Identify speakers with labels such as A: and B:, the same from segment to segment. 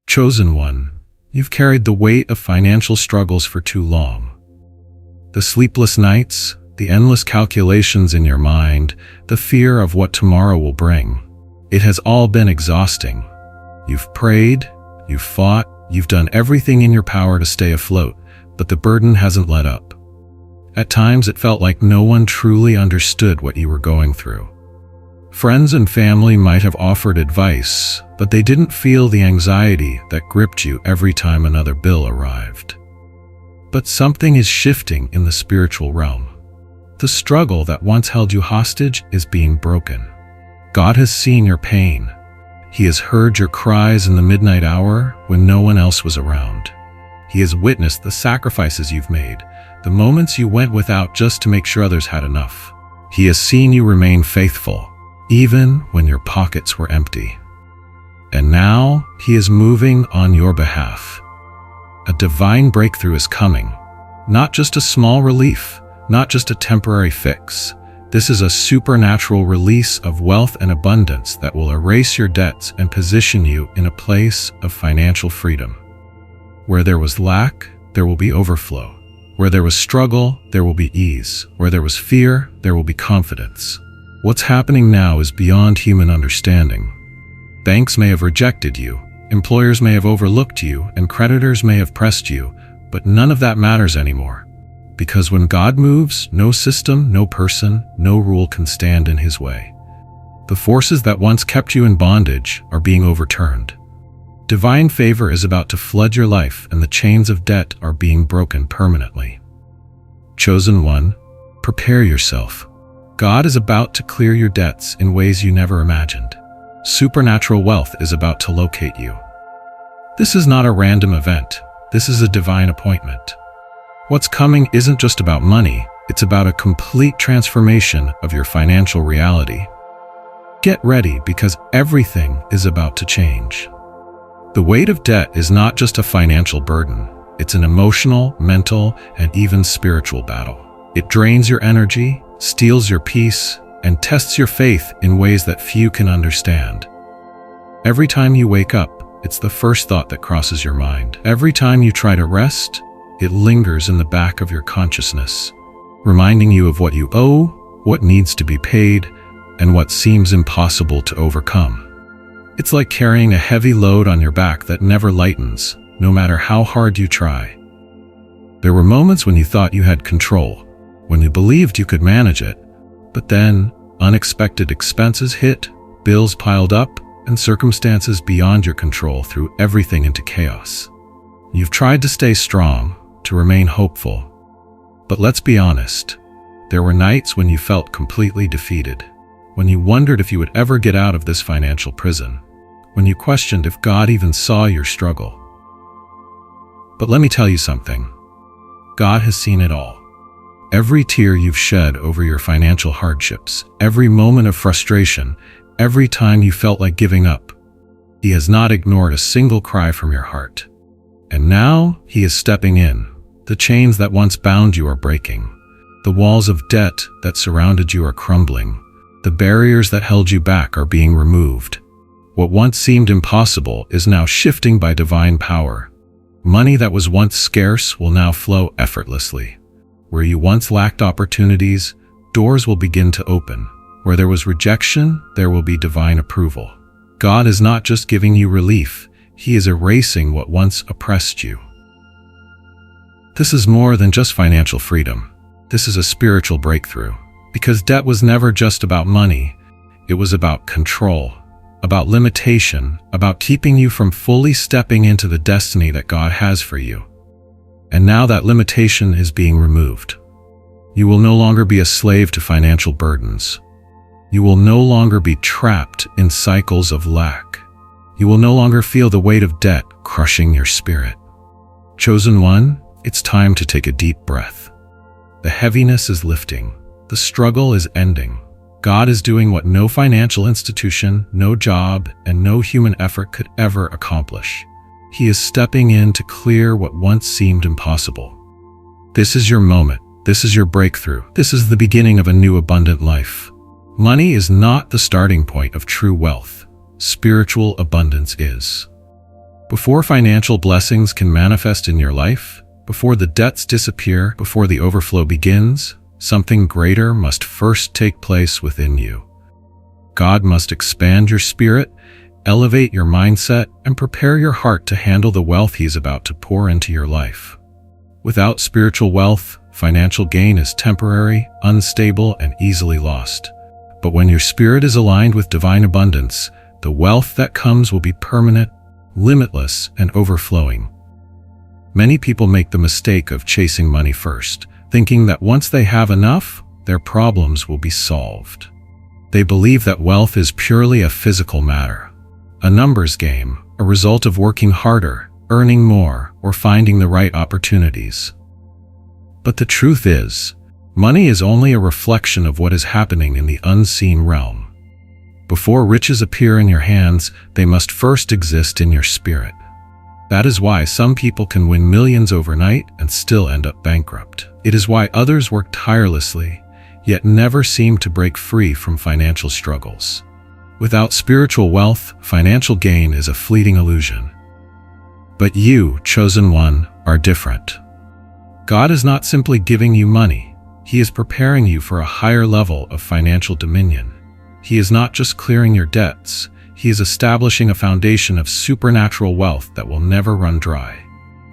A: Chosen one, you've carried the weight of financial struggles for too long. The sleepless nights, the endless calculations in your mind, the fear of what tomorrow will bring. It has all been exhausting. You've prayed, you've fought, you've done everything in your power to stay afloat, but the burden hasn't let up. At times it felt like no one truly understood what you were going through. Friends and family might have offered advice, but they didn't feel the anxiety that gripped you every time another bill arrived. But something is shifting in the spiritual realm. The struggle that once held you hostage is being broken. God has seen your pain. He has heard your cries in the midnight hour when no one else was around. He has witnessed the sacrifices you've made, the moments you went without just to make sure others had enough. He has seen you remain faithful, even when your pockets were empty. And now He is moving on your behalf. A divine breakthrough is coming. Not just a small relief, not just a temporary fix. This is a supernatural release of wealth and abundance that will erase your debts and position you in a place of financial freedom. Where there was lack, there will be overflow. Where there was struggle, there will be ease. Where there was fear, there will be confidence. What's happening now is beyond human understanding. Banks may have rejected you, employers may have overlooked you, and creditors may have pressed you, but none of that matters anymore. Because when God moves, no system, no person, no rule can stand in His way. The forces that once kept you in bondage are being overturned. Divine favor is about to flood your life, and the chains of debt are being broken permanently. Chosen one, prepare yourself. God is about to clear your debts in ways you never imagined. Supernatural wealth is about to locate you. This is not a random event. This is a divine appointment. What's coming isn't just about money, it's about a complete transformation of your financial reality. Get ready, because everything is about to change. The weight of debt is not just a financial burden, it's an emotional, mental, and even spiritual battle. It drains your energy, steals your peace, and tests your faith in ways that few can understand. Every time you wake up, it's the first thought that crosses your mind. Every time you try to rest, it lingers in the back of your consciousness, reminding you of what you owe, what needs to be paid, and what seems impossible to overcome. It's like carrying a heavy load on your back that never lightens, no matter how hard you try. There were moments when you thought you had control, when you believed you could manage it, but then unexpected expenses hit, bills piled up, and circumstances beyond your control threw everything into chaos. You've tried to stay strong, to remain hopeful. But let's be honest, there were nights when you felt completely defeated, when you wondered if you would ever get out of this financial prison, when you questioned if God even saw your struggle. But let me tell you something. God has seen it all. Every tear you've shed over your financial hardships, every moment of frustration, every time you felt like giving up, He has not ignored a single cry from your heart. And now He is stepping in. The chains that once bound you are breaking. The walls of debt that surrounded you are crumbling. The barriers that held you back are being removed. What once seemed impossible is now shifting by divine power. Money that was once scarce will now flow effortlessly. Where you once lacked opportunities, doors will begin to open. Where there was rejection, there will be divine approval. God is not just giving you relief, He is erasing what once oppressed you. This is more than just financial freedom. This is a spiritual breakthrough. Because debt was never just about money. It was about control, about limitation, about keeping you from fully stepping into the destiny that God has for you. And now that limitation is being removed. You will no longer be a slave to financial burdens. You will no longer be trapped in cycles of lack. You will no longer feel the weight of debt crushing your spirit. Chosen one, it's time to take a deep breath. The heaviness is lifting. The struggle is ending. God is doing what no financial institution, no job, and no human effort could ever accomplish. He is stepping in to clear what once seemed impossible. This is your moment. This is your breakthrough. This is the beginning of a new abundant life. Money is not the starting point of true wealth. Spiritual abundance is. Before financial blessings can manifest in your life, before the debts disappear, before the overflow begins, something greater must first take place within you. God must expand your spirit, elevate your mindset, and prepare your heart to handle the wealth He is about to pour into your life. Without spiritual wealth, financial gain is temporary, unstable, and easily lost. But when your spirit is aligned with divine abundance, the wealth that comes will be permanent, limitless, and overflowing. Many people make the mistake of chasing money first, thinking that once they have enough, their problems will be solved. They believe that wealth is purely a physical matter, a numbers game, a result of working harder, earning more, or finding the right opportunities. But the truth is, money is only a reflection of what is happening in the unseen realm. Before riches appear in your hands, they must first exist in your spirit. That is why some people can win millions overnight and still end up bankrupt. It is why others work tirelessly, yet never seem to break free from financial struggles. Without spiritual wealth, financial gain is a fleeting illusion. But you, chosen one, are different. God is not simply giving you money. He is preparing you for a higher level of financial dominion. He is not just clearing your debts. He is establishing a foundation of supernatural wealth that will never run dry.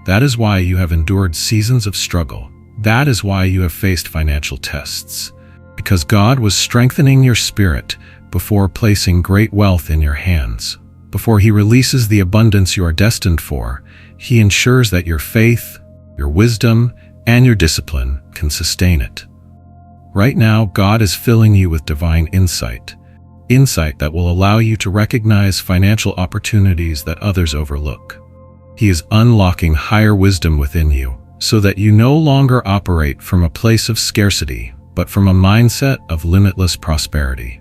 A: That is why you have endured seasons of struggle. That is why you have faced financial tests. Because God was strengthening your spirit before placing great wealth in your hands. Before He releases the abundance you are destined for, He ensures that your faith, your wisdom, and your discipline can sustain it. Right now, God is filling you with divine insight that will allow you to recognize financial opportunities that others overlook. He is unlocking higher wisdom within you so that you no longer operate from a place of scarcity, but from a mindset of limitless prosperity.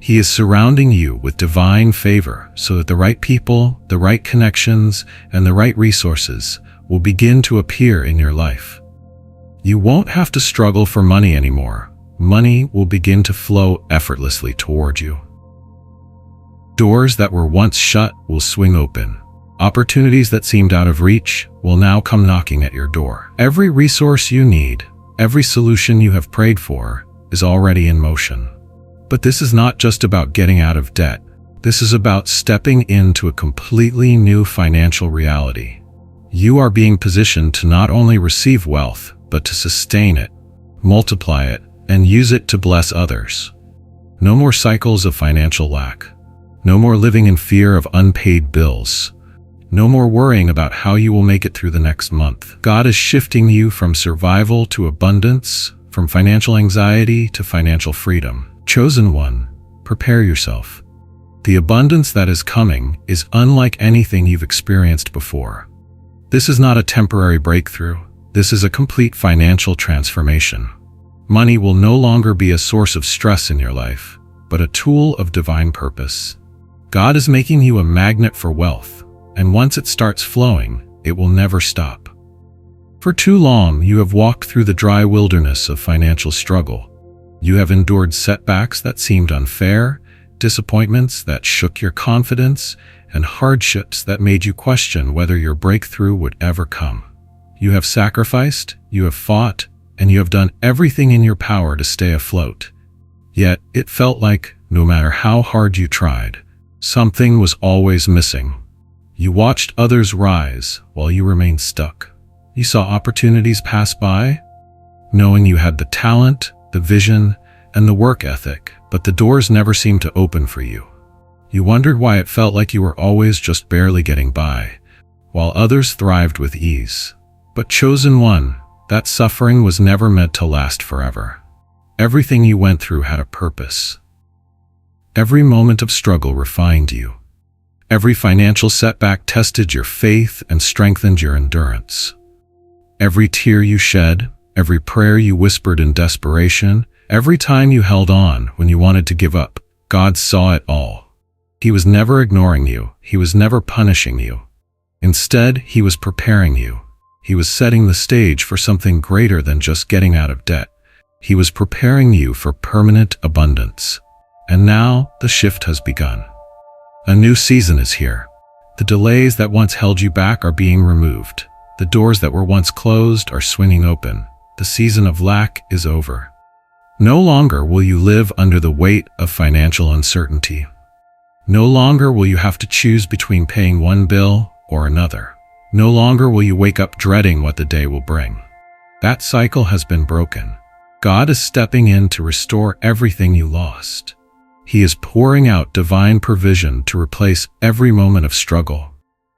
A: He is surrounding you with divine favor so that the right people, the right connections, and the right resources will begin to appear in your life. You won't have to struggle for money anymore. Money will begin to flow effortlessly toward you. Doors that were once shut will swing open. Opportunities that seemed out of reach will now come knocking at your door. Every resource you need, every solution you have prayed for, is already in motion. But this is not just about getting out of debt. This is about stepping into a completely new financial reality. You are being positioned to not only receive wealth, but to sustain it, multiply it, and use it to bless others. No more cycles of financial lack. No more living in fear of unpaid bills. No more worrying about how you will make it through the next month. God is shifting you from survival to abundance, from financial anxiety to financial freedom. Chosen one, prepare yourself. The abundance that is coming is unlike anything you've experienced before. This is not a temporary breakthrough. This is a complete financial transformation. Money will no longer be a source of stress in your life, but a tool of divine purpose. God is making you a magnet for wealth, and once it starts flowing, it will never stop. For too long, you have walked through the dry wilderness of financial struggle. You have endured setbacks that seemed unfair, disappointments that shook your confidence, and hardships that made you question whether your breakthrough would ever come. You have sacrificed, you have fought, and you have done everything in your power to stay afloat. Yet, it felt like, no matter how hard you tried, something was always missing. You watched others rise while you remained stuck. You saw opportunities pass by, knowing you had the talent, the vision, and the work ethic, but the doors never seemed to open for you. You wondered why it felt like you were always just barely getting by, while others thrived with ease. But chosen one, that suffering was never meant to last forever. Everything you went through had a purpose. Every moment of struggle refined you. Every financial setback tested your faith and strengthened your endurance. Every tear you shed, every prayer you whispered in desperation, every time you held on when you wanted to give up, God saw it all. He was never ignoring you. He was never punishing you. Instead, He was preparing you. He was setting the stage for something greater than just getting out of debt. He was preparing you for permanent abundance. And now, the shift has begun. A new season is here. The delays that once held you back are being removed. The doors that were once closed are swinging open. The season of lack is over. No longer will you live under the weight of financial uncertainty. No longer will you have to choose between paying one bill or another. No longer will you wake up dreading what the day will bring. That cycle has been broken. God is stepping in to restore everything you lost. He is pouring out divine provision to replace every moment of struggle.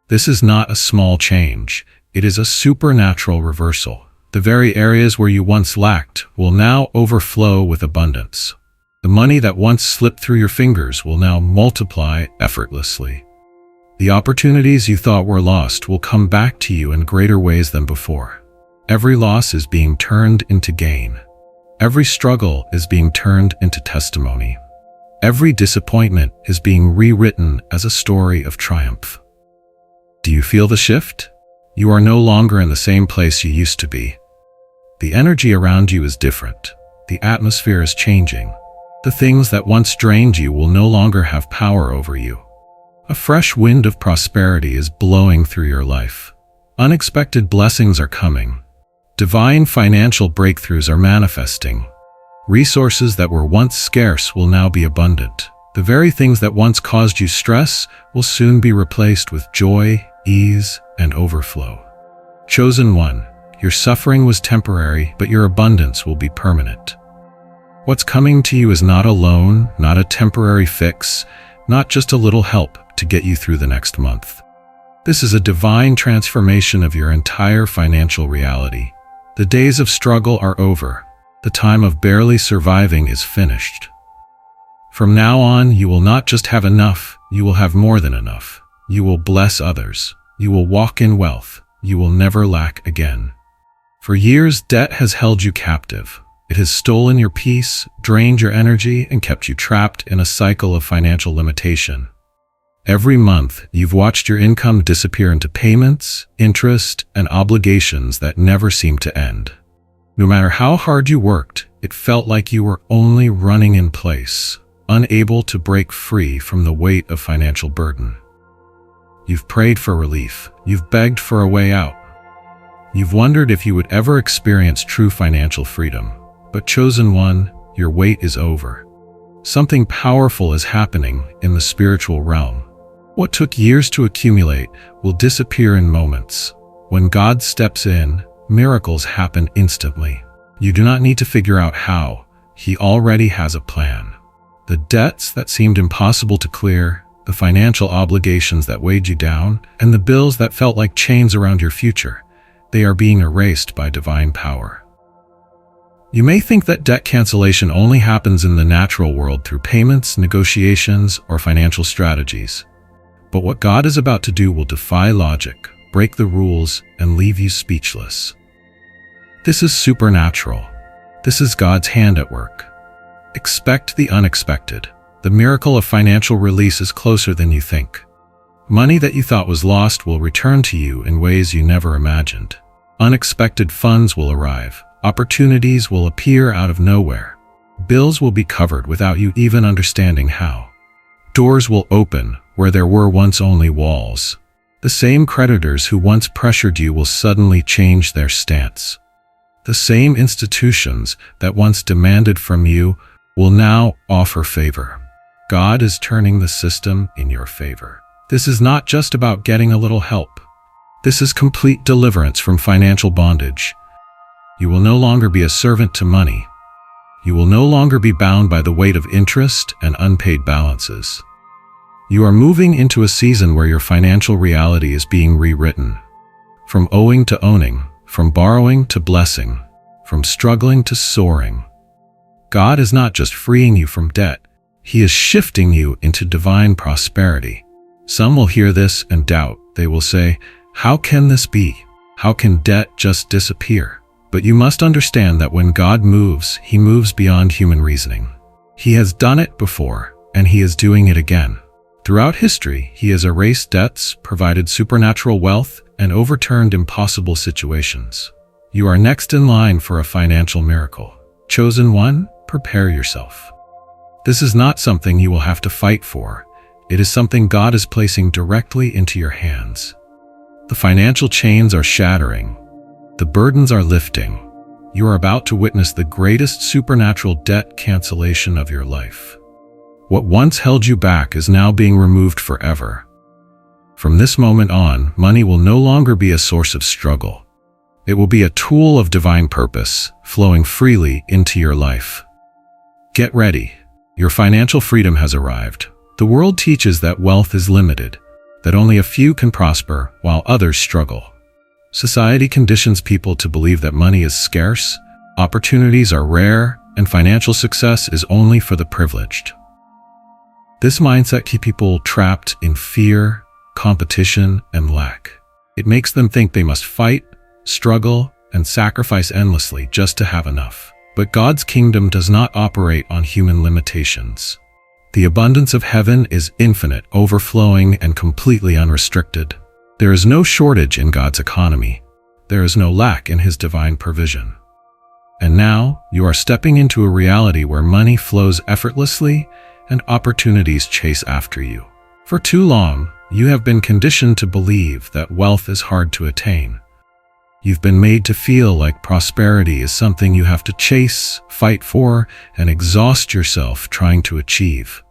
A: This is not a small change. It is a supernatural reversal. The very areas where you once lacked will now overflow with abundance. The money that once slipped through your fingers will now multiply effortlessly. The opportunities you thought were lost will come back to you in greater ways than before. Every loss is being turned into gain. Every struggle is being turned into testimony. Every disappointment is being rewritten as a story of triumph. Do you feel the shift? You are no longer in the same place you used to be. The energy around you is different. The atmosphere is changing. The things that once drained you will no longer have power over you. A fresh wind of prosperity is blowing through your life. Unexpected blessings are coming. Divine financial breakthroughs are manifesting. Resources that were once scarce will now be abundant. The very things that once caused you stress will soon be replaced with joy, ease, and overflow. Chosen one, your suffering was temporary, but your abundance will be permanent. What's coming to you is not a loan, not a temporary fix, not just a little help to get you through the next month. This is a divine transformation of your entire financial reality. The days of struggle are over. The time of barely surviving is finished. From now on, you will not just have enough, you will have more than enough. You will bless others. You will walk in wealth. You will never lack again. For years, debt has held you captive. It has stolen your peace, drained your energy, and kept you trapped in a cycle of financial limitation. Every month, you've watched your income disappear into payments, interest, and obligations that never seem to end. No matter how hard you worked, it felt like you were only running in place, unable to break free from the weight of financial burden. You've prayed for relief. You've begged for a way out. You've wondered if you would ever experience true financial freedom. But chosen one, your wait is over. Something powerful is happening in the spiritual realm. What took years to accumulate will disappear in moments. When God steps in, miracles happen instantly. You do not need to figure out how. He already has a plan. The debts that seemed impossible to clear, the financial obligations that weighed you down, and the bills that felt like chains around your future, they are being erased by divine power. You may think that debt cancellation only happens in the natural world through payments, negotiations, or financial strategies. But what God is about to do will defy logic, break the rules, and leave you speechless. This is supernatural. This is God's hand at work. Expect the unexpected. The miracle of financial release is closer than you think. Money that you thought was lost will return to you in ways you never imagined. Unexpected funds will arrive. Opportunities will appear out of nowhere. Bills will be covered without you even understanding how. Doors will open where there were once only walls. The same creditors who once pressured you will suddenly change their stance. The same institutions that once demanded from you will now offer favor. God is turning the system in your favor. This is not just about getting a little help. This is complete deliverance from financial bondage. You will no longer be a servant to money. You will no longer be bound by the weight of interest and unpaid balances. You are moving into a season where your financial reality is being rewritten. From owing to owning, from borrowing to blessing, from struggling to soaring. God is not just freeing you from debt, He is shifting you into divine prosperity. Some will hear this and doubt. They will say, "How can this be? How can debt just disappear?" But you must understand that when God moves, He moves beyond human reasoning. He has done it before, and He is doing it again. Throughout history, He has erased debts, provided supernatural wealth, and overturned impossible situations. You are next in line for a financial miracle. Chosen one, prepare yourself. This is not something you will have to fight for. It is something God is placing directly into your hands. The financial chains are shattering. The burdens are lifting. You are about to witness the greatest supernatural debt cancellation of your life. What once held you back is now being removed forever. From this moment on, money will no longer be a source of struggle. It will be a tool of divine purpose, flowing freely into your life. Get ready. Your financial freedom has arrived. The world teaches that wealth is limited, that only a few can prosper while others struggle. Society conditions people to believe that money is scarce, opportunities are rare, and financial success is only for the privileged. This mindset keeps people trapped in fear, competition, and lack. It makes them think they must fight, struggle, and sacrifice endlessly just to have enough. But God's kingdom does not operate on human limitations. The abundance of heaven is infinite, overflowing, and completely unrestricted. There is no shortage in God's economy. There is no lack in His divine provision. And now, you are stepping into a reality where money flows effortlessly and opportunities chase after you. For too long, you have been conditioned to believe that wealth is hard to attain. You've been made to feel like prosperity is something you have to chase, fight for, and exhaust yourself trying to achieve.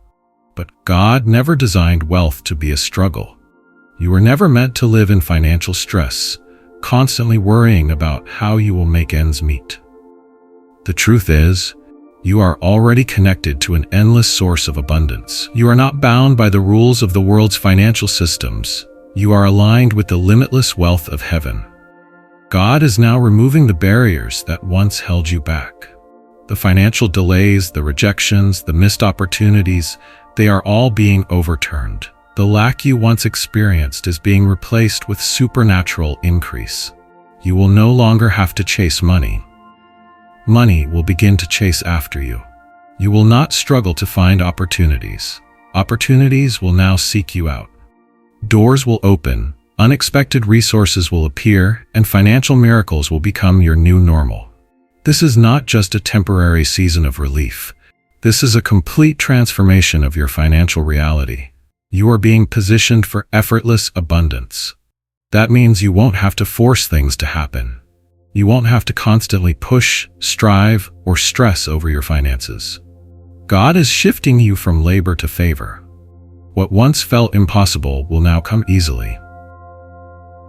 A: But God never designed wealth to be a struggle. You were never meant to live in financial stress, constantly worrying about how you will make ends meet. The truth is, you are already connected to an endless source of abundance. You are not bound by the rules of the world's financial systems. You are aligned with the limitless wealth of heaven. God is now removing the barriers that once held you back. The financial delays, the rejections, the missed opportunities, they are all being overturned. The lack you once experienced is being replaced with supernatural increase. You will no longer have to chase money. Money will begin to chase after you. You will not struggle to find opportunities. Opportunities will now seek you out. Doors will open, unexpected resources will appear, and financial miracles will become your new normal. This is not just a temporary season of relief. This is a complete transformation of your financial reality. You are being positioned for effortless abundance. That means you won't have to force things to happen. You won't have to constantly push, strive, or stress over your finances. God is shifting you from labor to favor. What once felt impossible will now come easily.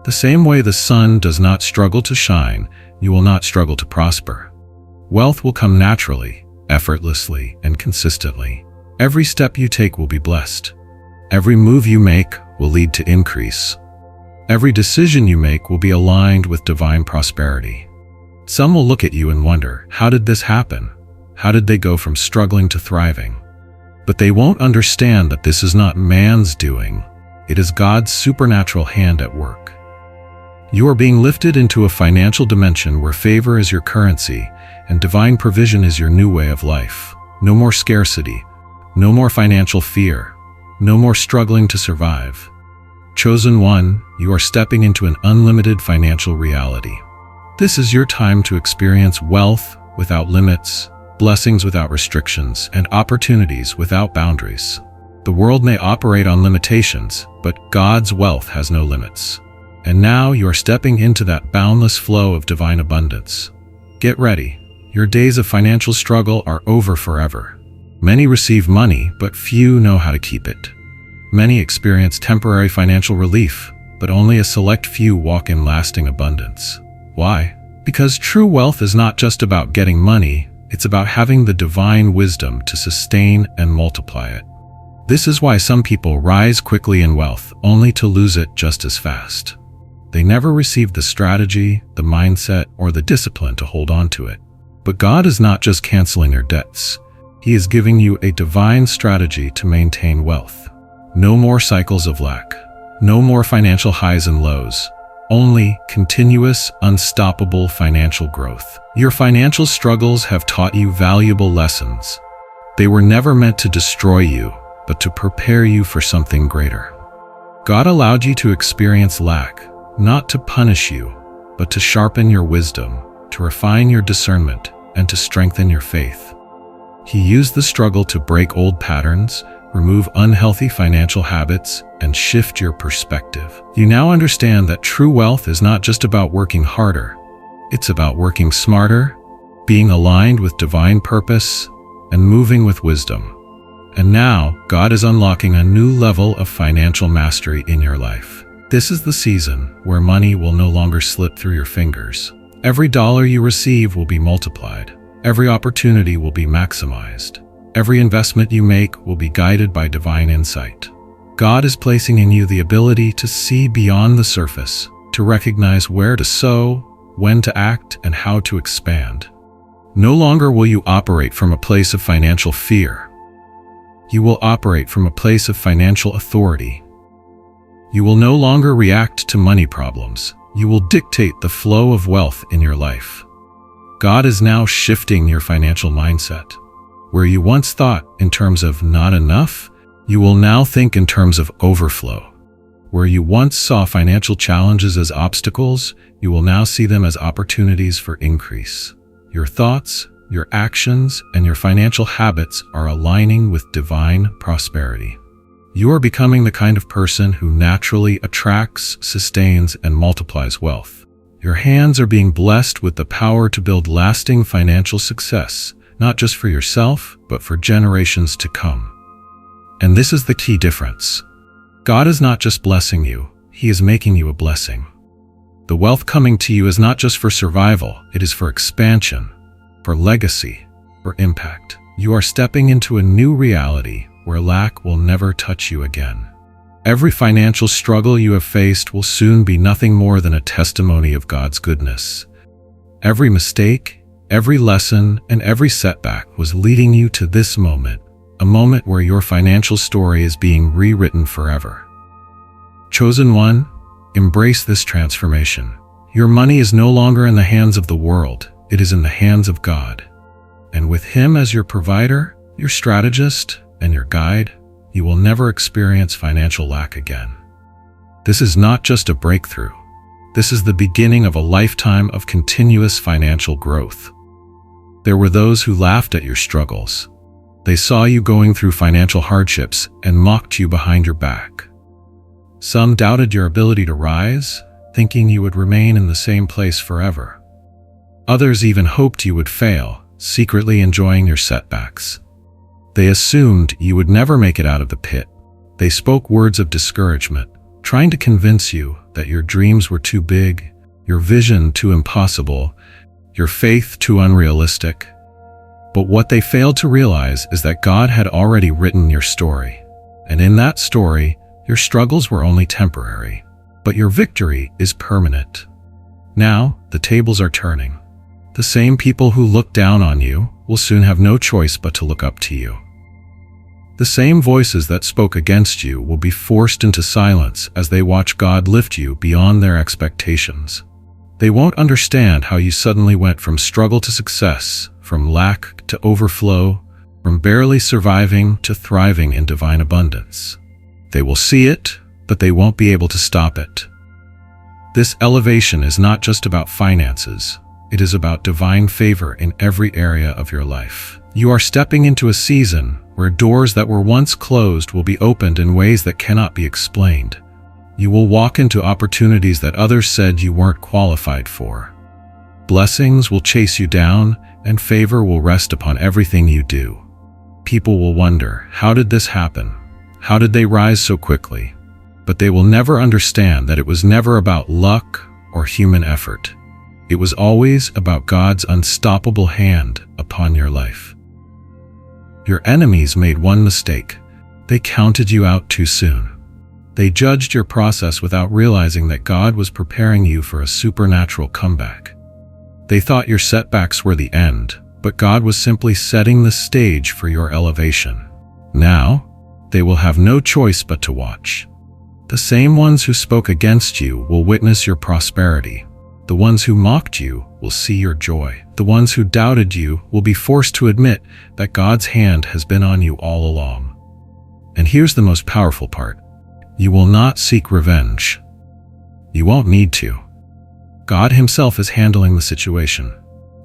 A: The same way the sun does not struggle to shine, you will not struggle to prosper. Wealth will come naturally, effortlessly, and consistently. Every step you take will be blessed. Every move you make will lead to increase. Every decision you make will be aligned with divine prosperity. Some will look at you and wonder, how did this happen? How did they go from struggling to thriving? But they won't understand that this is not man's doing. It is God's supernatural hand at work. You are being lifted into a financial dimension where favor is your currency and divine provision is your new way of life. No more scarcity. No more financial fear. No more struggling to survive. Chosen one, you are stepping into an unlimited financial reality. This is your time to experience wealth without limits, blessings without restrictions, and opportunities without boundaries. The world may operate on limitations, but God's wealth has no limits. And now you are stepping into that boundless flow of divine abundance. Get ready. Your days of financial struggle are over forever. Many receive money, but few know how to keep it. Many experience temporary financial relief, but only a select few walk in lasting abundance. Why? Because true wealth is not just about getting money, it's about having the divine wisdom to sustain and multiply it. This is why some people rise quickly in wealth, only to lose it just as fast. They never receive the strategy, the mindset, or the discipline to hold on to it. But God is not just canceling your debts. He is giving you a divine strategy to maintain wealth. No more cycles of lack. No more financial highs and lows. Only continuous, unstoppable financial growth. Your financial struggles have taught you valuable lessons. They were never meant to destroy you, but to prepare you for something greater. God allowed you to experience lack, not to punish you, but to sharpen your wisdom, to refine your discernment, and to strengthen your faith. He used the struggle to break old patterns, remove unhealthy financial habits, and shift your perspective. You now understand that true wealth is not just about working harder. It's about working smarter, being aligned with divine purpose, and moving with wisdom. And now, God is unlocking a new level of financial mastery in your life. This is the season where money will no longer slip through your fingers. Every dollar you receive will be multiplied. Every opportunity will be maximized. Every investment you make will be guided by divine insight. God is placing in you the ability to see beyond the surface, to recognize where to sow, when to act, and how to expand. No longer will you operate from a place of financial fear. You will operate from a place of financial authority. You will no longer react to money problems. You will dictate the flow of wealth in your life. God is now shifting your financial mindset. Where you once thought in terms of not enough, you will now think in terms of overflow. Where you once saw financial challenges as obstacles, you will now see them as opportunities for increase. Your thoughts, your actions, and your financial habits are aligning with divine prosperity. You are becoming the kind of person who naturally attracts, sustains, and multiplies wealth. Your hands are being blessed with the power to build lasting financial success, not just for yourself, but for generations to come. And this is the key difference. God is not just blessing you, He is making you a blessing. The wealth coming to you is not just for survival, it is for expansion, for legacy, for impact. You are stepping into a new reality where lack will never touch you again. Every financial struggle you have faced will soon be nothing more than a testimony of God's goodness. Every mistake, every lesson, and every setback was leading you to this moment, a moment where your financial story is being rewritten forever. Chosen one, embrace this transformation. Your money is no longer in the hands of the world, it is in the hands of God. And with Him as your provider, your strategist, and your guide, you will never experience financial lack again. This is not just a breakthrough. This is the beginning of a lifetime of continuous financial growth. There were those who laughed at your struggles. They saw you going through financial hardships and mocked you behind your back. Some doubted your ability to rise, thinking you would remain in the same place forever. Others even hoped you would fail, secretly enjoying your setbacks. They assumed you would never make it out of the pit. They spoke words of discouragement, trying to convince you that your dreams were too big, your vision too impossible, your faith too unrealistic. But what they failed to realize is that God had already written your story. And in that story, your struggles were only temporary, but your victory is permanent. Now, the tables are turning. The same people who look down on you will soon have no choice but to look up to you. The same voices that spoke against you will be forced into silence as they watch God lift you beyond their expectations. They won't understand how you suddenly went from struggle to success, from lack to overflow, from barely surviving to thriving in divine abundance. They will see it, but they won't be able to stop it. This elevation is not just about finances. It is about divine favor in every area of your life. You are stepping into a season where doors that were once closed will be opened in ways that cannot be explained. You will walk into opportunities that others said you weren't qualified for. Blessings will chase you down, and favor will rest upon everything you do. People will wonder, how did this happen? How did they rise so quickly? But they will never understand that it was never about luck or human effort. It was always about God's unstoppable hand upon your life. Your enemies made one mistake. They counted you out too soon. They judged your process without realizing that God was preparing you for a supernatural comeback. They thought your setbacks were the end, but God was simply setting the stage for your elevation. Now, they will have no choice but to watch. The same ones who spoke against you will witness your prosperity. The ones who mocked you will see your joy. The ones who doubted you will be forced to admit that God's hand has been on you all along. And here's the most powerful part. You will not seek revenge. You won't need to. God Himself is handling the situation.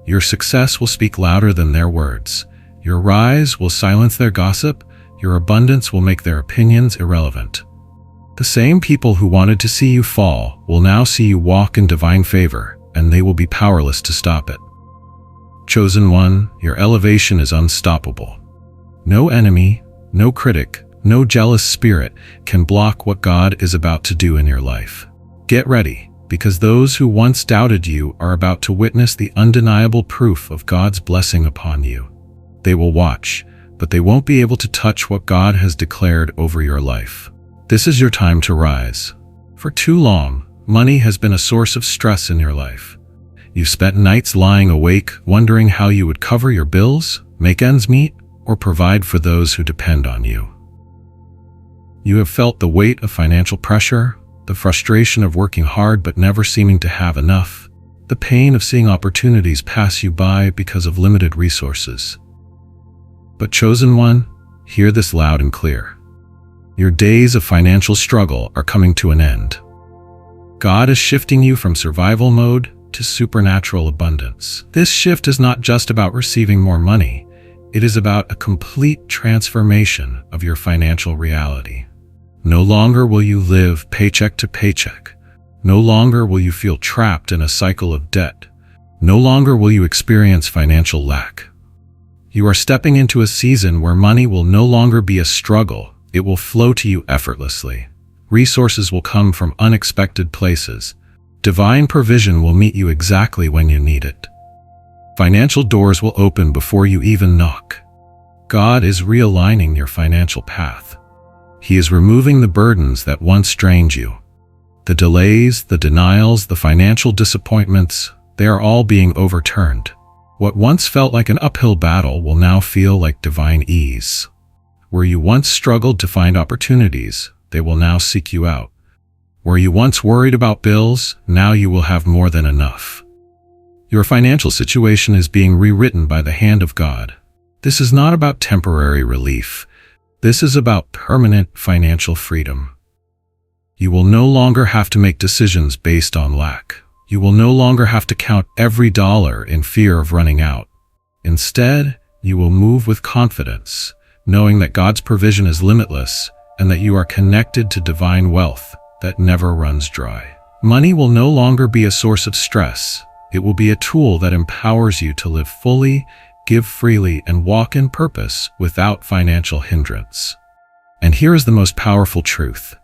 A: Your success will speak louder than their words. Your rise will silence their gossip. your abundance will make their opinions irrelevant. The same people who wanted to see you fall will now see you walk in divine favor, and they will be powerless to stop it. Chosen one, your elevation is unstoppable. No enemy, no critic, no jealous spirit can block what God is about to do in your life. Get ready, because those who once doubted you are about to witness the undeniable proof of God's blessing upon you. They will watch, but they won't be able to touch what God has declared over your life. This is your time to rise. For too long, money has been a source of stress in your life. You've spent nights lying awake, wondering how you would cover your bills, make ends meet, or provide for those who depend on you. You have felt the weight of financial pressure, the frustration of working hard but never seeming to have enough, the pain of seeing opportunities pass you by because of limited resources. But chosen one, hear this loud and clear. Your days of financial struggle are coming to an end. God is shifting you from survival mode to supernatural abundance. This shift is not just about receiving more money. It is about a complete transformation of your financial reality. No longer will you live paycheck to paycheck. No longer will you feel trapped in a cycle of debt. No longer will you experience financial lack. You are stepping into a season where money will no longer be a struggle. It will flow to you effortlessly. Resources will come from unexpected places. Divine provision will meet you exactly when you need it. Financial doors will open before you even knock. God is realigning your financial path. He is removing the burdens that once drained you. The delays, the denials, the financial disappointments, they are all being overturned. What once felt like an uphill battle will now feel like divine ease. Where you once struggled to find opportunities, they will now seek you out. Where you once worried about bills, now you will have more than enough. Your financial situation is being rewritten by the hand of God. This is not about temporary relief. This is about permanent financial freedom. You will no longer have to make decisions based on lack. You will no longer have to count every dollar in fear of running out. Instead, you will move with confidence, knowing that God's provision is limitless and that you are connected to divine wealth that never runs dry. Money will no longer be a source of stress. It will be a tool that empowers you to live fully, give freely, and walk in purpose without financial hindrance. And here is the most powerful truth.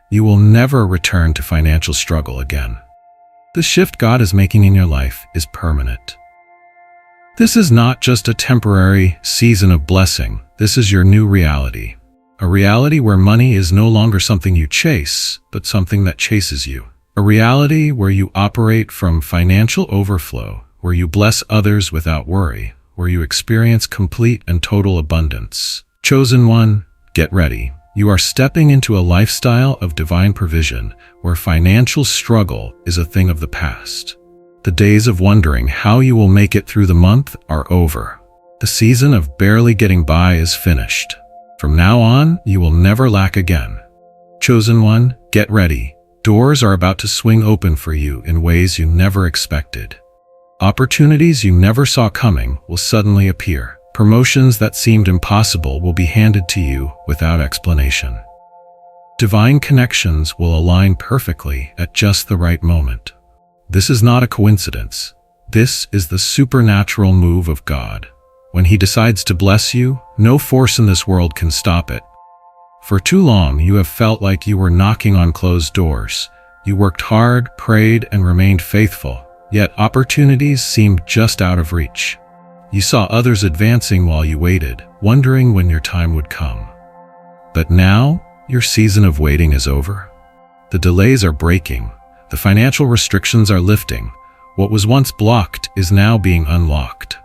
A: You will never return to financial struggle again. The shift God is making in your life is permanent. This is not just a temporary season of blessing. This is your new reality. A reality where money is no longer something you chase, but something that chases you. A reality where you operate from financial overflow, where you bless others without worry, where you experience complete and total abundance. Chosen one, get ready. You are stepping into a lifestyle of divine provision, where financial struggle is a thing of the past. The days of wondering how you will make it through the month are over. The season of barely getting by is finished. From now on, you will never lack again. Chosen one, get ready. Doors are about to swing open for you in ways you never expected. Opportunities you never saw coming will suddenly appear. Promotions that seemed impossible will be handed to you without explanation. Divine connections will align perfectly at just the right moment. This is not a coincidence. This is the supernatural move of God. When He decides to bless you, no force in this world can stop it. For too long, you have felt like you were knocking on closed doors. You worked hard, prayed, and remained faithful, yet opportunities seemed just out of reach. You saw others advancing while you waited, wondering when your time would come. But now, your season of waiting is over. The delays are breaking. The financial restrictions are lifting. What was once blocked is now being unlocked.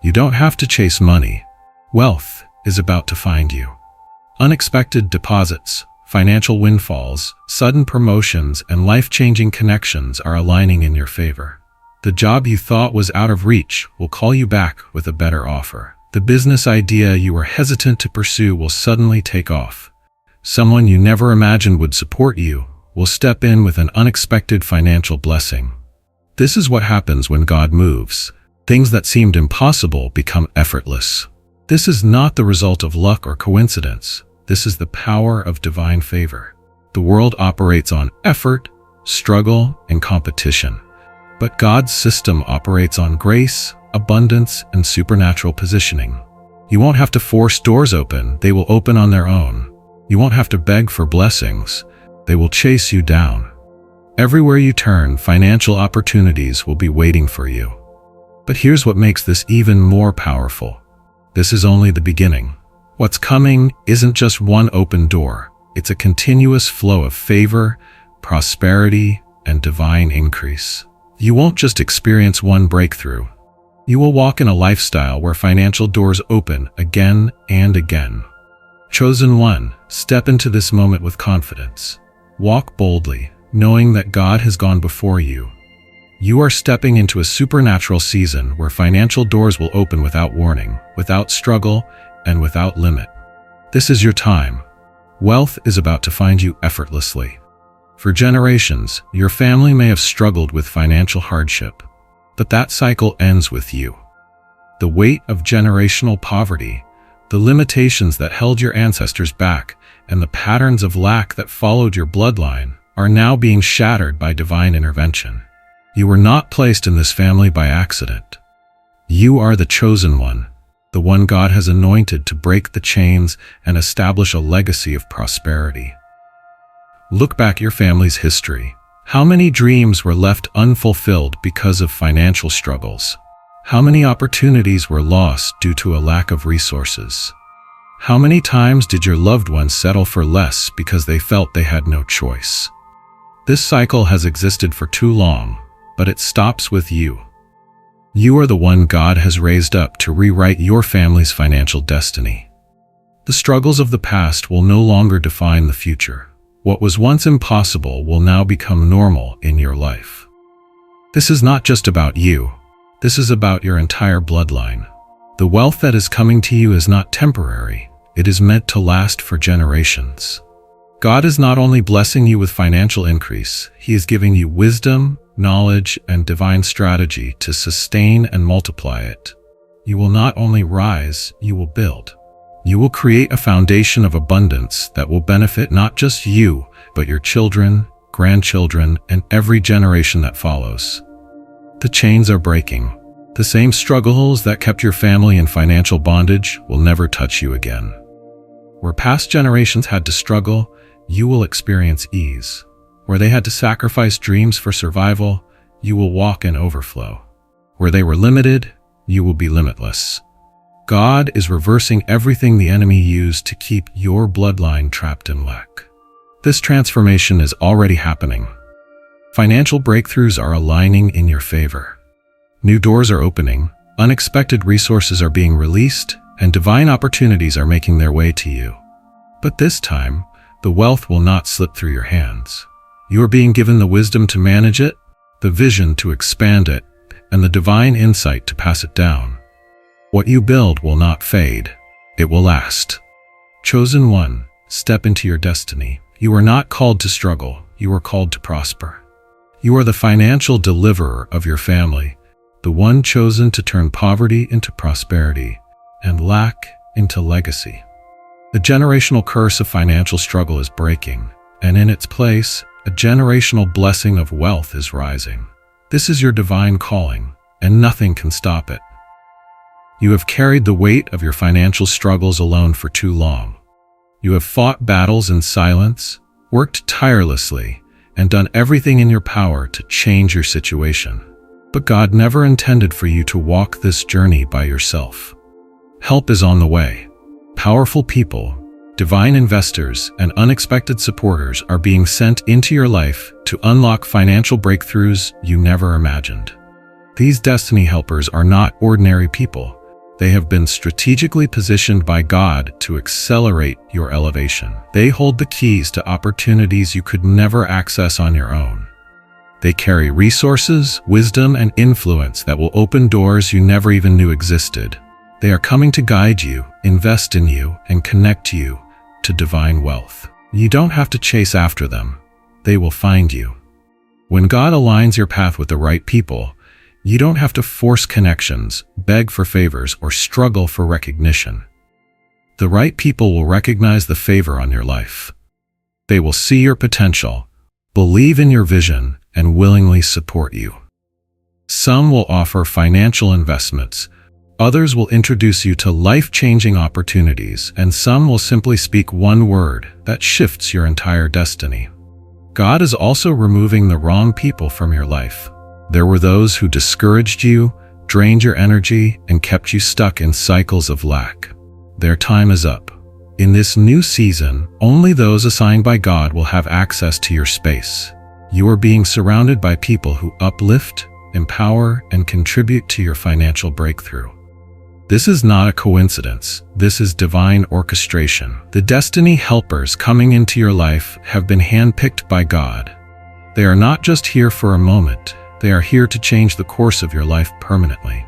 A: You don't have to chase money. Wealth is about to find you. Unexpected deposits, financial windfalls, sudden promotions, and life-changing connections are aligning in your favor. The job you thought was out of reach will call you back with a better offer. The business idea you were hesitant to pursue will suddenly take off. Someone you never imagined would support you will step in with an unexpected financial blessing. This is what happens when God moves. Things that seemed impossible become effortless. This is not the result of luck or coincidence. This is the power of divine favor. The world operates on effort, struggle, and competition. But God's system operates on grace, abundance, and supernatural positioning. You won't have to force doors open, they will open on their own. You won't have to beg for blessings, they will chase you down. Everywhere you turn, financial opportunities will be waiting for you. But here's what makes this even more powerful. This is only the beginning. What's coming isn't just one open door. It's a continuous flow of favor, prosperity, and divine increase. You won't just experience one breakthrough. You will walk in a lifestyle where financial doors open again and again. Chosen one, step into this moment with confidence. Walk boldly, knowing that God has gone before you. You are stepping into a supernatural season where financial doors will open without warning, without struggle, and without limit. This is your time. Wealth is about to find you effortlessly. For generations, your family may have struggled with financial hardship, but that cycle ends with you. The weight of generational poverty, the limitations that held your ancestors back, and the patterns of lack that followed your bloodline are now being shattered by divine intervention. You were not placed in this family by accident. You are the chosen one, the one God has anointed to break the chains and establish a legacy of prosperity. Look back at your family's history. How many dreams were left unfulfilled because of financial struggles? How many opportunities were lost due to a lack of resources? How many times did your loved ones settle for less because they felt they had no choice? This cycle has existed for too long, but it stops with you. You are the one God has raised up to rewrite your family's financial destiny. The struggles of the past will no longer define the future. What was once impossible will now become normal in your life. This is not just about you. This is about your entire bloodline. The wealth that is coming to you is not temporary. It is meant to last for generations. God is not only blessing you with financial increase, He is giving you wisdom, knowledge, and divine strategy to sustain and multiply it. You will not only rise, you will build. You will create a foundation of abundance that will benefit not just you, but your children, grandchildren, and every generation that follows. The chains are breaking. The same struggles that kept your family in financial bondage will never touch you again. Where past generations had to struggle, you will experience ease. Where they had to sacrifice dreams for survival, you will walk in overflow. Where they were limited, you will be limitless. God is reversing everything the enemy used to keep your bloodline trapped in lack. This transformation is already happening. Financial breakthroughs are aligning in your favor. New doors are opening, unexpected resources are being released, and divine opportunities are making their way to you. But this time, the wealth will not slip through your hands. You are being given the wisdom to manage it, the vision to expand it, and the divine insight to pass it down. What you build will not fade. It will last. Chosen one, step into your destiny. You are not called to struggle. You are called to prosper. You are the financial deliverer of your family, the one chosen to turn poverty into prosperity and lack into legacy. The generational curse of financial struggle is breaking, and in its place, a generational blessing of wealth is rising. This is your divine calling, and nothing can stop it. You have carried the weight of your financial struggles alone for too long. You have fought battles in silence, worked tirelessly, and done everything in your power to change your situation. But God never intended for you to walk this journey by yourself. Help is on the way. Powerful people, divine investors, and unexpected supporters are being sent into your life to unlock financial breakthroughs you never imagined. These destiny helpers are not ordinary people. They have been strategically positioned by God to accelerate your elevation. They hold the keys to opportunities you could never access on your own. They carry resources, wisdom, and influence that will open doors you never even knew existed. They are coming to guide you, invest in you, and connect you to divine wealth. You don't have to chase after them. They will find you. When God aligns your path with the right people, you don't have to force connections, beg for favors, or struggle for recognition. The right people will recognize the favor on your life. They will see your potential, believe in your vision, and willingly support you. Some will offer financial investments, others will introduce you to life-changing opportunities, and some will simply speak one word that shifts your entire destiny. God is also removing the wrong people from your life. There were those who discouraged you, drained your energy, and kept you stuck in cycles of lack. Their time is up. In this new season, only those assigned by God will have access to your space. You are being surrounded by people who uplift, empower, and contribute to your financial breakthrough. This is not a coincidence. This is divine orchestration. The destiny helpers coming into your life have been handpicked by God. They are not just here for a moment. They are here to change the course of your life permanently.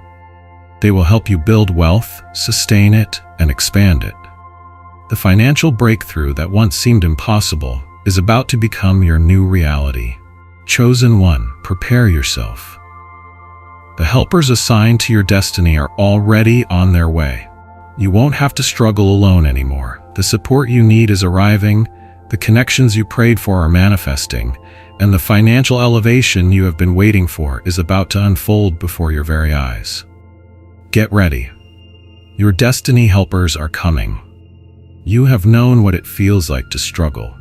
A: They will help you build wealth, sustain it, and expand it. The financial breakthrough that once seemed impossible is about to become your new reality. Chosen one, prepare yourself. The helpers assigned to your destiny are already on their way. You won't have to struggle alone anymore. The support you need is arriving, the connections you prayed for are manifesting, and the financial elevation you have been waiting for is about to unfold before your very eyes. Get ready. Your destiny helpers are coming. You have known what it feels like to struggle.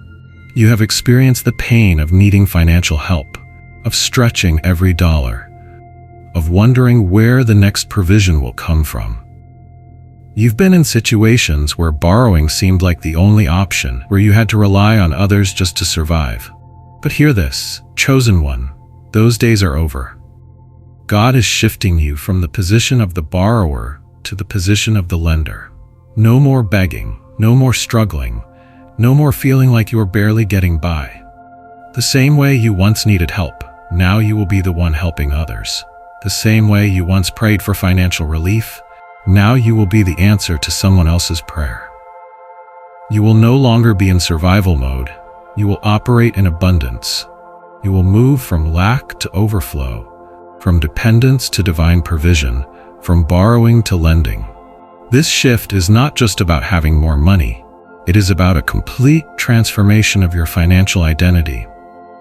A: You have experienced the pain of needing financial help, of stretching every dollar, of wondering where the next provision will come from. You've been in situations where borrowing seemed like the only option, where you had to rely on others just to survive. But hear this, chosen one, those days are over. God is shifting you from the position of the borrower to the position of the lender. No more begging, no more struggling, no more feeling like you are barely getting by. The same way you once needed help, now you will be the one helping others. The same way you once prayed for financial relief, now you will be the answer to someone else's prayer. You will no longer be in survival mode. You will operate in abundance. You will move from lack to overflow, from dependence to divine provision, from borrowing to lending. This shift is not just about having more money. It is about a complete transformation of your financial identity.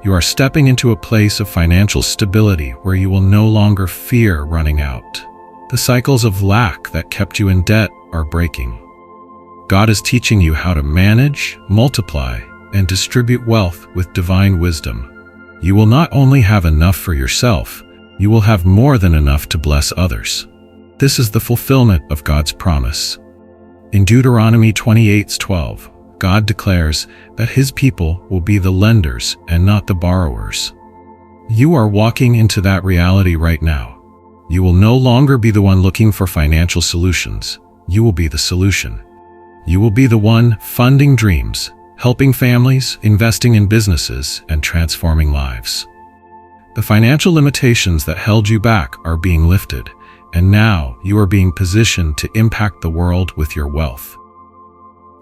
A: You are stepping into a place of financial stability where you will no longer fear running out. The cycles of lack that kept you in debt are breaking. God is teaching you how to manage, multiply, and distribute wealth with divine wisdom. You will not only have enough for yourself, you will have more than enough to bless others. This is the fulfillment of God's promise. In Deuteronomy 28:12, God declares that His people will be the lenders and not the borrowers. You are walking into that reality right now. You will no longer be the one looking for financial solutions. You will be the solution. You will be the one funding dreams, helping families, investing in businesses, and transforming lives. The financial limitations that held you back are being lifted, and now you are being positioned to impact the world with your wealth.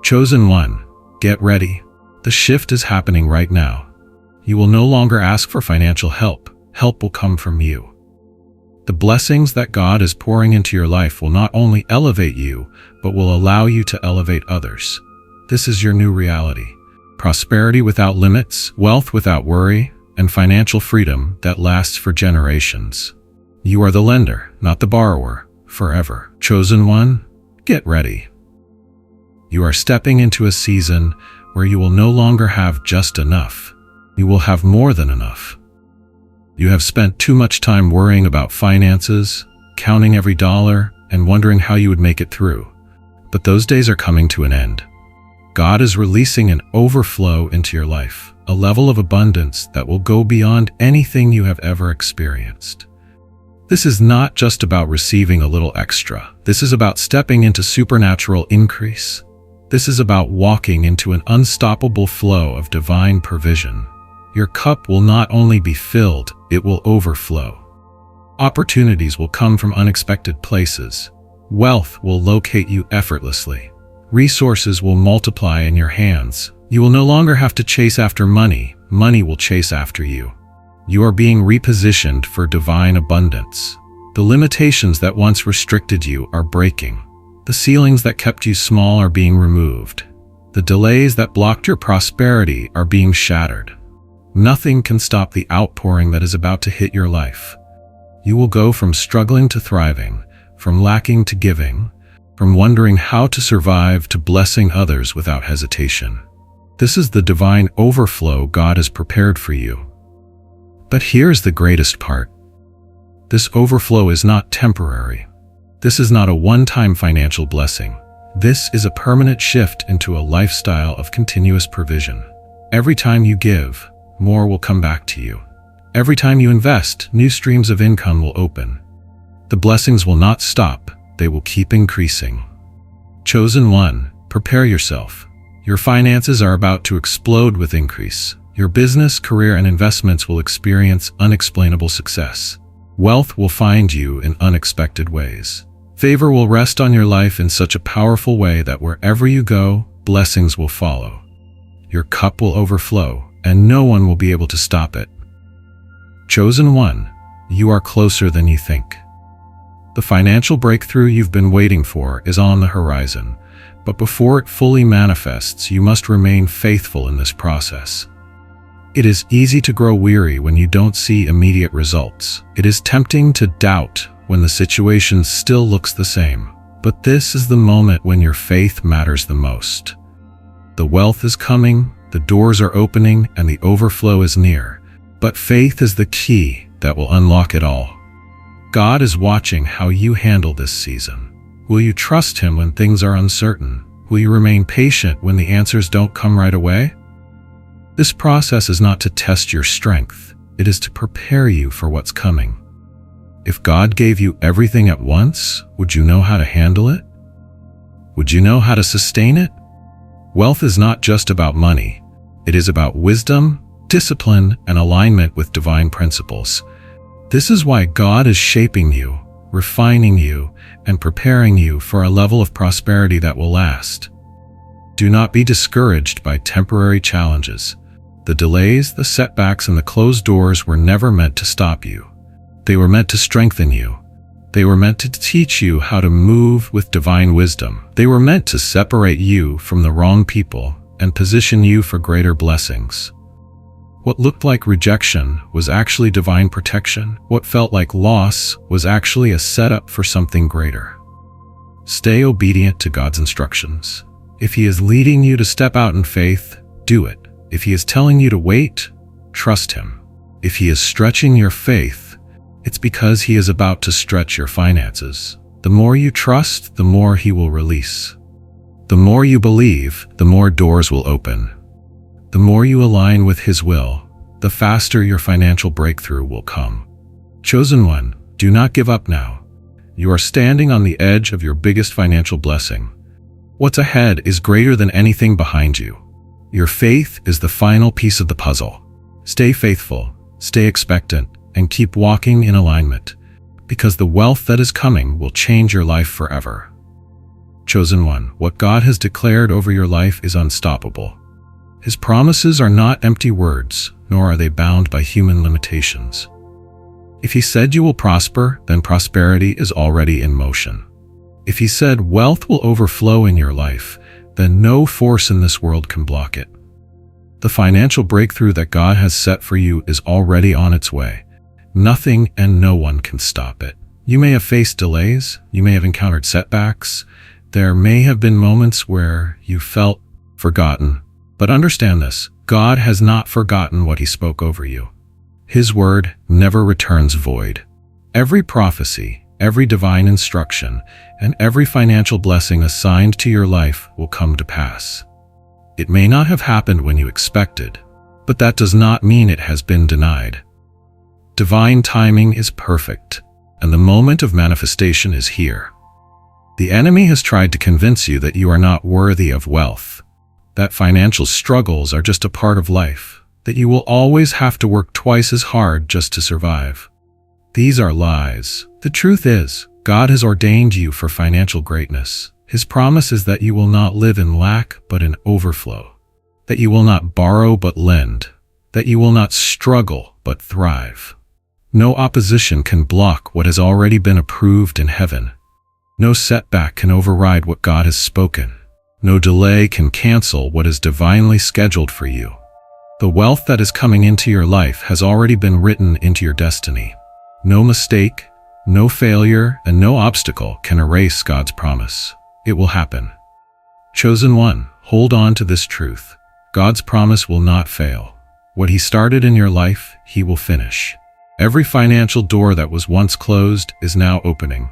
A: Chosen one, get ready. The shift is happening right now. You will no longer ask for financial help. Help will come from you. The blessings that God is pouring into your life will not only elevate you, but will allow you to elevate others. This is your new reality. Prosperity without limits, wealth without worry, and financial freedom that lasts for generations. You are the lender, not the borrower, forever. Chosen one, get ready. You are stepping into a season where you will no longer have just enough. You will have more than enough. You have spent too much time worrying about finances, counting every dollar, and wondering how you would make it through. But those days are coming to an end. God is releasing an overflow into your life, a level of abundance that will go beyond anything you have ever experienced. This is not just about receiving a little extra. This is about stepping into supernatural increase. This is about walking into an unstoppable flow of divine provision. Your cup will not only be filled, it will overflow. Opportunities will come from unexpected places. Wealth will locate you effortlessly. Resources will multiply in your hands. You will no longer have to chase after money. Money will chase after you. You are being repositioned for divine abundance. The limitations that once restricted you are breaking. The ceilings that kept you small are being removed. The delays that blocked your prosperity are being shattered. Nothing can stop the outpouring that is about to hit your life. You will go from struggling to thriving, from lacking to giving, from wondering how to survive to blessing others without hesitation. This is the divine overflow God has prepared for you. But here's the greatest part. This overflow is not temporary. This is not a one-time financial blessing. This is a permanent shift into a lifestyle of continuous provision. Every time you give, more will come back to you. Every time you invest, new streams of income will open. The blessings will not stop, they will keep increasing. Chosen one, prepare yourself. Your finances are about to explode with increase. Your business, career, and investments will experience unexplainable success. Wealth will find you in unexpected ways. Favor will rest on your life in such a powerful way that wherever you go, blessings will follow. Your cup will overflow, and no one will be able to stop it. Chosen one, you are closer than you think. The financial breakthrough you've been waiting for is on the horizon, but before it fully manifests, you must remain faithful in this process. It is easy to grow weary when you don't see immediate results. It is tempting to doubt when the situation still looks the same. But this is the moment when your faith matters the most. The wealth is coming, the doors are opening, and the overflow is near. But faith is the key that will unlock it all. God is watching how you handle this season. Will you trust Him when things are uncertain? Will you remain patient when the answers don't come right away? This process is not to test your strength. It is to prepare you for what's coming. If God gave you everything at once, would you know how to handle it? Would you know how to sustain it? Wealth is not just about money. It is about wisdom, discipline, and alignment with divine principles. This is why God is shaping you, refining you, and preparing you for a level of prosperity that will last. Do not be discouraged by temporary challenges. The delays, the setbacks, and the closed doors were never meant to stop you. They were meant to strengthen you. They were meant to teach you how to move with divine wisdom. They were meant to separate you from the wrong people and position you for greater blessings. What looked like rejection was actually divine protection. What felt like loss was actually a setup for something greater. Stay obedient to God's instructions. If He is leading you to step out in faith, do it. If He is telling you to wait, trust Him. If He is stretching your faith, it's because He is about to stretch your finances. The more you trust, the more He will release. The more you believe, the more doors will open. The more you align with His will, the faster your financial breakthrough will come. Chosen one, do not give up now. You are standing on the edge of your biggest financial blessing. What's ahead is greater than anything behind you. Your faith is the final piece of the puzzle. Stay faithful, stay expectant, and keep walking in alignment, because the wealth that is coming will change your life forever. Chosen one, what God has declared over your life is unstoppable. His promises are not empty words, nor are they bound by human limitations. If He said you will prosper, then prosperity is already in motion. If He said wealth will overflow in your life, then no force in this world can block it. The financial breakthrough that God has set for you is already on its way. Nothing and no one can stop it. You may have faced delays, you may have encountered setbacks, there may have been moments where you felt forgotten. But understand this, God has not forgotten what He spoke over you. His word never returns void. Every prophecy, every divine instruction, and every financial blessing assigned to your life will come to pass. It may not have happened when you expected, but that does not mean it has been denied. Divine timing is perfect, and the moment of manifestation is here. The enemy has tried to convince you that you are not worthy of wealth, that financial struggles are just a part of life, that you will always have to work twice as hard just to survive. These are lies. The truth is, God has ordained you for financial greatness. His promise is that you will not live in lack but in overflow, that you will not borrow but lend, that you will not struggle but thrive. No opposition can block what has already been approved in heaven. No setback can override what God has spoken. No delay can cancel what is divinely scheduled for you. The wealth that is coming into your life has already been written into your destiny. No mistake, no failure, and no obstacle can erase God's promise. It will happen. Chosen one, hold on to this truth. God's promise will not fail. What He started in your life, He will finish. Every financial door that was once closed is now opening.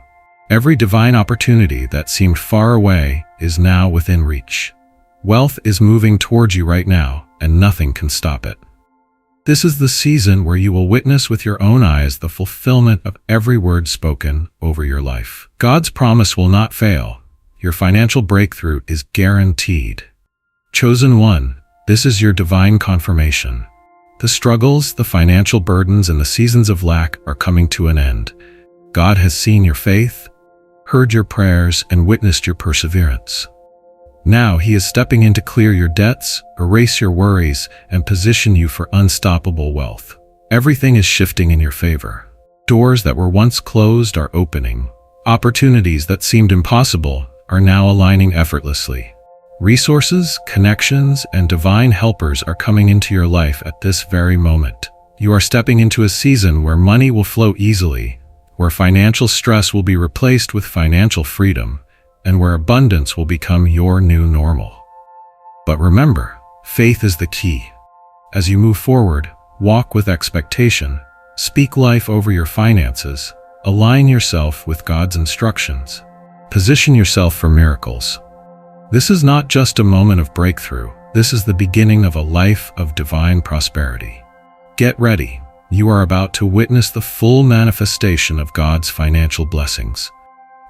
A: Every divine opportunity that seemed far away is now within reach. Wealth is moving towards you right now, and nothing can stop it. This is the season where you will witness with your own eyes the fulfillment of every word spoken over your life. God's promise will not fail. Your financial breakthrough is guaranteed. Chosen one, this is your divine confirmation. The struggles, the financial burdens, and the seasons of lack are coming to an end. God has seen your faith, heard your prayers, and witnessed your perseverance. Now He is stepping in to clear your debts, erase your worries, and position you for unstoppable wealth. Everything is shifting in your favor. Doors that were once closed are opening. Opportunities that seemed impossible are now aligning effortlessly. Resources, connections, and divine helpers are coming into your life at this very moment. You are stepping into a season where money will flow easily, where financial stress will be replaced with financial freedom, and where abundance will become your new normal. But remember, faith is the key. As you move forward, walk with expectation, speak life over your finances, align yourself with God's instructions, position yourself for miracles. This is not just a moment of breakthrough, this is the beginning of a life of divine prosperity. Get ready, you are about to witness the full manifestation of God's financial blessings.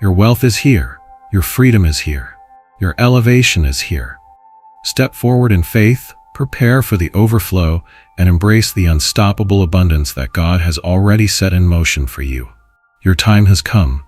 A: Your wealth is here. Your freedom is here. Your elevation is here. Step forward in faith, prepare for the overflow, and embrace the unstoppable abundance that God has already set in motion for you. Your time has come.